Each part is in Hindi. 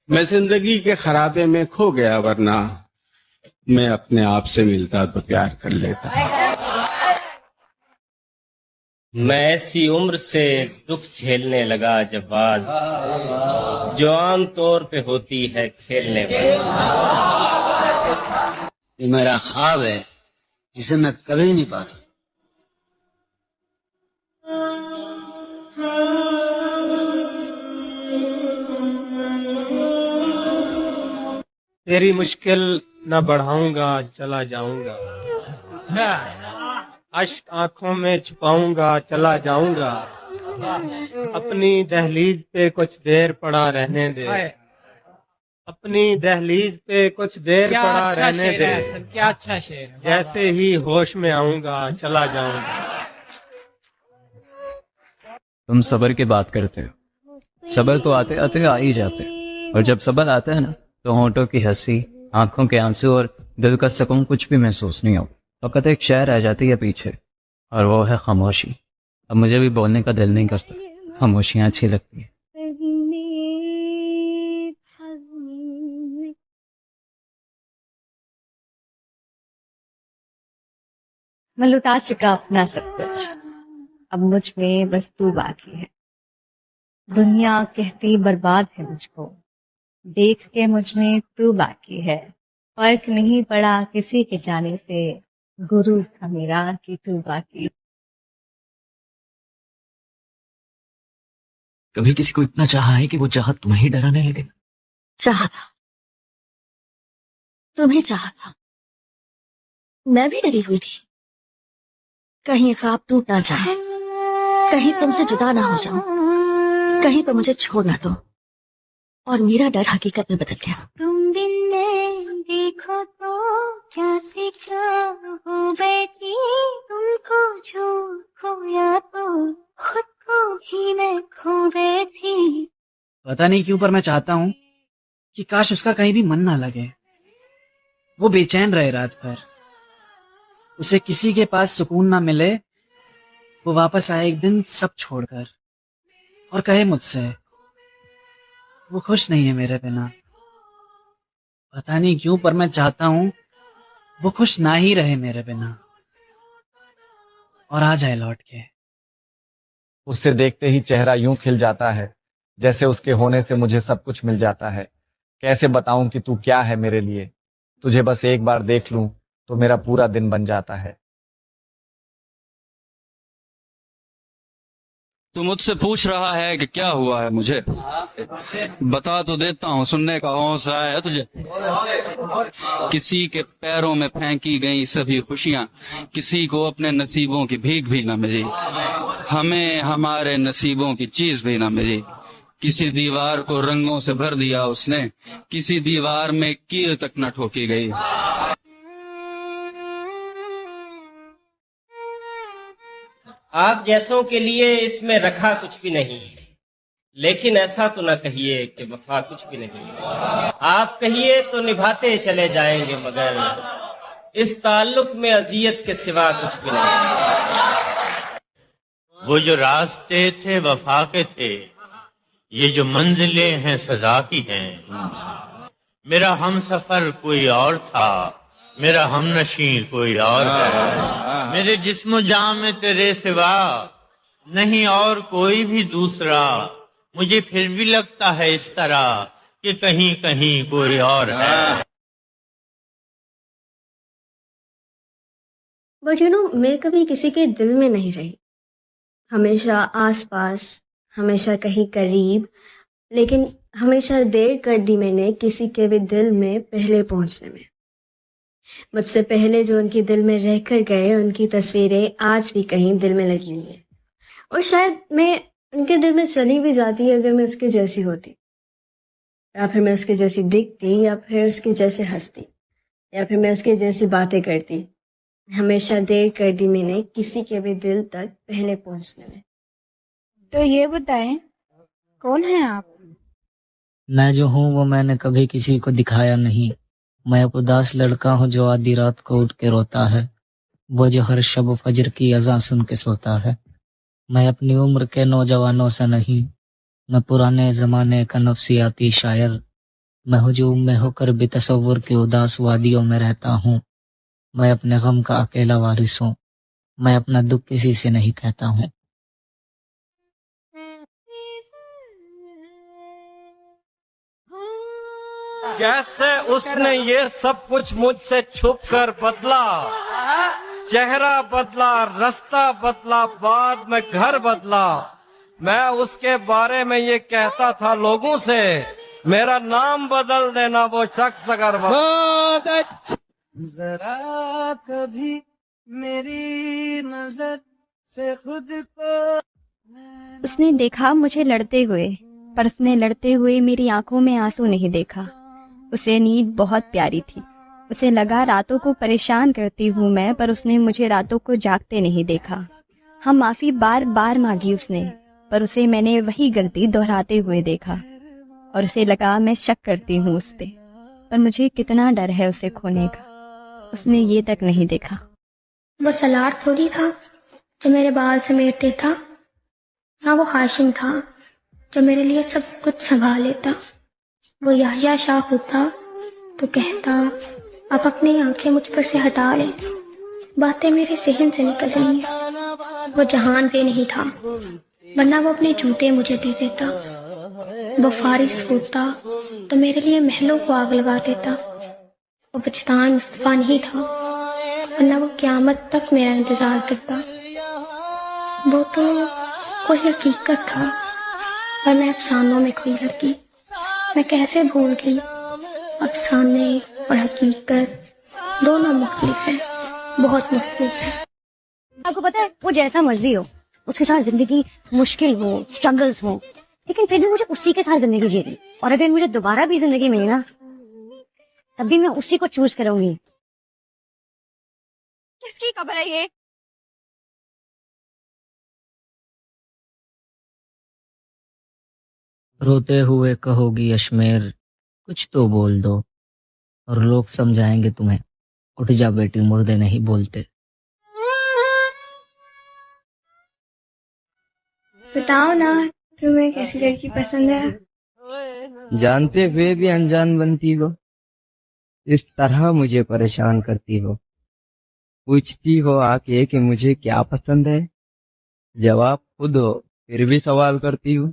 मैं जिंदगी के खराबे में खो गया, वरना मैं अपने आप से मिलता तो प्यार कर लेता। मैं ऐसी उम्र से दुख झेलने लगा जब बात जो आम तौर पे होती है खेलने वाली। ये मेरा ख्वाब है जिसे मैं कभी नहीं पा सकता। तेरी मुश्किल न बढ़ाऊंगा, चला जाऊंगा। अश्क आंखों में छुपाऊंगा, चला जाऊंगा। अपनी दहलीज पे कुछ देर पड़ा रहने दे। अपनी दहलीज पे कुछ देर क्या पड़ा अच्छा रहने शेर दे। है हसन, क्या अच्छा शेर है। जैसे ही होश में आऊंगा, चला जाऊंगा। तुम सबर की बात करते हो। सबर तो आते आते आ ही जाते हैं। और जब सबर आता है ना, तो होंठों की हंसी, आंखों के आंसू और दिल का सुकून कुछ भी महसूस नहीं होता। फकत एक शय रह जाती है पीछे, और वो है खामोशी। अब मुझे भी बोलने का दिल नहीं करता, खामोशियाँ अच्छी लगती है। मैं लुटा चुका अपना सब कुछ, अब मुझ में बस तू बाकी है। दुनिया कहती बर्बाद है मुझको, देख के मुझ में तू बाकी है। फर्क नहीं पड़ा किसी के जाने से, गुरु था मेरा कि तू बाकी। कभी किसी को इतना चाहा है कि वो चाहत तुम्हें ही डराने लगे? चाहा था, तुम्हें चाहा था, मैं भी डरी हुई थी। कहीं ख्वाब टूट ना जाए, कहीं तुमसे जुदा ना हो जाऊं, कहीं तो मुझे छोड़ ना दो। और मेरा डर हकीकत में बदल गया। तुम बिन मैं देखो तो क्या सीखा हो बैठी, तुमको जो खोया तो खुद को भी मैं खो बैठी। पता नहीं क्यों पर मैं चाहता हूँ कि काश उसका कहीं भी मन ना लगे, वो बेचैन रहे रात भर, उसे किसी के पास सुकून ना मिले। वो वापस आए एक दिन सब छोड़कर और कहे मुझसे वो खुश नहीं है मेरे बिना। पता नहीं क्यों पर मैं चाहता हूँ वो खुश ना ही रहे मेरे बिना, और आ जाए लौट के। उससे देखते ही चेहरा यूं खिल जाता है जैसे उसके होने से मुझे सब कुछ मिल जाता है। कैसे बताऊं कि तू क्या है मेरे लिए, तुझे बस एक बार देख लूं तो मेरा पूरा दिन बन जाता है। तू मुझसे पूछ रहा है कि क्या हुआ है मुझे, बता तो देता हूँ, सुनने का हौसला है तुझे। किसी के पैरों में फेंकी गई सभी खुशियां, किसी को अपने नसीबों की भीख भी न मिली, हमें हमारे नसीबों की चीज भी न मिली। किसी दीवार को रंगों से भर दिया उसने, किसी दीवार में कील तक न ठोकी गई। आप जैसों के लिए इसमें रखा कुछ भी नहीं, लेकिन ऐसा तो न कहिए कि वफा कुछ भी नहीं। आप कहिए तो निभाते चले जाएंगे, मगर इस ताल्लुक में अजियत के सिवा कुछ भी नहीं। वो जो रास्ते थे वफा के थे, ये जो मंजिलें हैं सजा की हैं। मेरा हम सफर कोई और था, मेरा हमनशी कोई और है। मेरे जिस्म जान में तेरे सिवा नहीं और कोई भी दूसरा। मुझे फिर भी लगता है इस तरह कि कहीं कहीं कोई और है। बट मैं कभी किसी के दिल में नहीं रही, हमेशा आसपास, हमेशा कहीं करीब, लेकिन हमेशा देर कर दी मैंने किसी के भी दिल में पहले पहुंचने में। मुझसे पहले जो उनके दिल में रहकर गए, उनकी तस्वीरें आज भी कहीं दिल में लगी हुई हैं, और शायद मैं उनके दिल में चली भी जाती अगर मैं उसके जैसी होती, या फिर मैं उसके जैसी दिखती, या फिर उसके जैसे हंसती, या फिर मैं उसके जैसी बातें करती। हमेशा देर कर दी मैंने किसी के भी दिल तक पहले पहुंचने में। तो ये बताएं, कौन है आप? मैं जो हूँ वो मैंने कभी किसी को दिखाया नहीं। मैं एक उदास लड़का हूँ जो आधी रात को उठ के रोता है, वो जो हर शब फजर की अज़ान सुन के सोता है। मैं अपनी उम्र के नौजवानों से नहीं, मैं पुराने जमाने का नफसियाती शायर, मैं हुजूम में होकर बेतसव्वुर के उदास वादियों में रहता हूँ। मैं अपने गम का अकेला वारिस हूँ। मैं अपना दुख किसी से नहीं कहता हूँ। कैसे उसने ये सब कुछ मुझसे छुप कर बदला, चेहरा बदला, रास्ता बदला, बाद में घर बदला। मैं उसके बारे में ये कहता था लोगों से, मेरा नाम बदल देना वो शख्स अगर जरा कभी मेरी नजर से खुद को। उसने देखा मुझे लड़ते हुए, पर उसने लड़ते हुए मेरी आंखों में आंसू नहीं देखा। उसे नींद बहुत प्यारी थी। उसे लगा रातों को परेशान करती हूँ मैं, पर उसने मुझे रातों को जागते नहीं देखा। हम माफ़ी बार बार मांगी उसने, पर उसे मैंने वही गलती दोहराते हुए देखा और उसे लगा मैं शक करती हूँ उस पे, पर मुझे कितना डर है उसे खोने का। उसने ये तक नहीं देखा। वो सलार थोड़ी था जो मेरे बाल समेटते था, ना वो हाशिम था जो मेरे लिए सब कुछ संभाल लेता। वो याह्या शाह होता तो कहता आप अपनी आंखें मुझ पर से हटा लें, बातें मेरे सहन से निकल रही हैं। वो जहान पे नहीं था, वरना वो अपने जूते मुझे दे देता। वो फारिस होता तो मेरे लिए महलों को आग लगा देता। वो बचतान मुस्तफा नहीं था, वरना वो क़यामत तक मेरा इंतजार करता। वो तो कोई हकीकत था और मैं अफसानों में खोई लड़की। मैं कैसे भूल गई, अफसाने और हकीकत दोनों मुख्तलिफ है, बहुत मुख्तलिफ है। आपको पता है, वो जैसा मर्जी हो, उसके साथ जिंदगी मुश्किल हो, स्ट्रगल्स हो, लेकिन फिर भी मुझे उसी के साथ जिंदगी जीनी। और अगर मुझे दोबारा भी जिंदगी मिली ना, तब भी मैं उसी को चूज करूंगी। किसकी खबर है ये? रोते हुए कहोगी अश्मेर, कुछ तो बोल दो, और लोग समझाएंगे तुम्हें, उठ जा बेटी, मुर्दे नहीं बोलते। बताओ ना, तुम्हें कैसी लड़की पसंद है? जानते हुए भी अनजान बनती हो, इस तरह मुझे परेशान करती हो। पूछती हो आके कि मुझे क्या पसंद है, जवाब खुद हो फिर भी सवाल करती हो।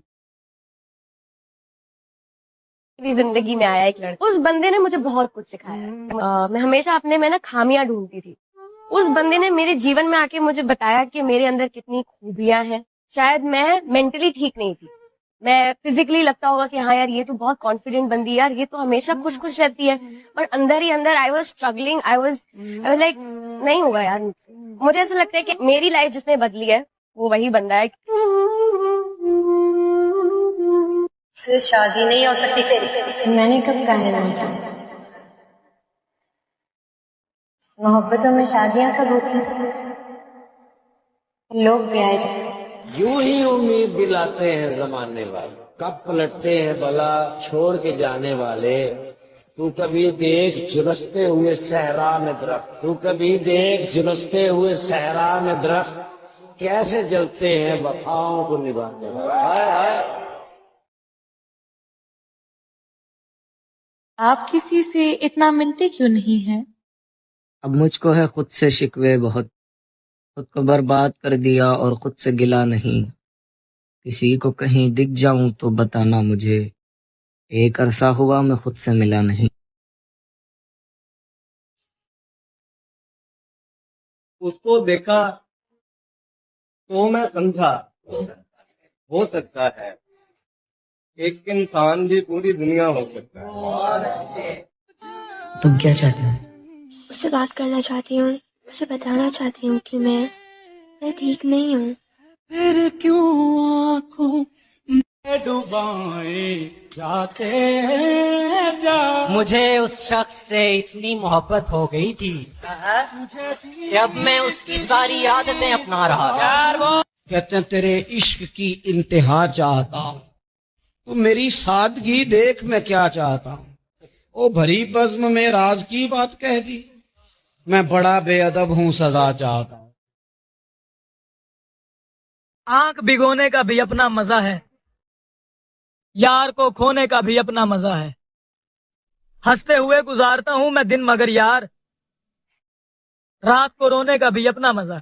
मेरी जिंदगी में आया एक लड़का, उस बंदे ने मुझे बहुत कुछ सिखाया। मैं हमेशा अपने में ना खामियां ढूंढती थी। उस बंदे ने मेरे जीवन में आके मुझे बताया कि मेरे अंदर कितनी खूबियां हैं। शायद मैं मेंटली ठीक नहीं थी, मैं फिजिकली लगता होगा कि हाँ यार ये तो बहुत कॉन्फिडेंट बंदी, यार ये तो हमेशा खुश खुश रहती है, पर अंदर ही अंदर I was struggling, I was like नहीं होगा यार मुझसे। मुझे ऐसा लगता है कि मेरी लाइफ जिसने बदली है वो वही बंदा है। सिर्फ शादी नहीं हो सकती तेरी। मैंने कब कहा है मुझे? मोहब्बतों में शादियां कब होती हैं? लोग भी आए जाते। यूं ही उम्मीद दिलाते हैं जमाने वाले, कब पलटते हैं भला छोड़ के जाने वाले। तू कभी देख झुलसते हुए सहरा में दरख्त, तू कभी देख झुलसते हुए सहरा में दरख्त, कैसे जलते हैं वफाओं को निभाने वाले। आप किसी से इतना मिलते क्यों नहीं हैं? अब मुझको है खुद से शिकवे बहुत, खुद को बर्बाद कर दिया और खुद से गिला नहीं। किसी को कहीं दिख जाऊं तो बताना मुझे, एक अरसा हुआ मैं खुद से मिला नहीं। उसको देखा तो मैं समझा हो सकता है एक इंसान भी पूरी दुनिया हो सकता है। तुम क्या चाहते हो? उससे बात करना चाहती हूँ, उसे बताना चाहती हूँ कि मैं ठीक नहीं हूँ। फिर क्यों आँखों में डुबाए जाते हैं जा। मुझे उस शख्स से इतनी मोहब्बत हो गई थी कि अब मैं उसकी सारी आदतें अपना रहा था। कहते हैं तेरे इश्क की इंतहा चाहता हूँ, तो मेरी सादगी देख मैं क्या चाहता हूँ। ओ भरी बज़्म में राज की बात कह दी, मैं बड़ा बेअदब हूँ सजा चाहता हूँ। आंख भिगोने का भी अपना मजा है, यार को खोने का भी अपना मजा है। हंसते हुए गुजारता हूं मैं दिन मगर यार रात को रोने का भी अपना मजा।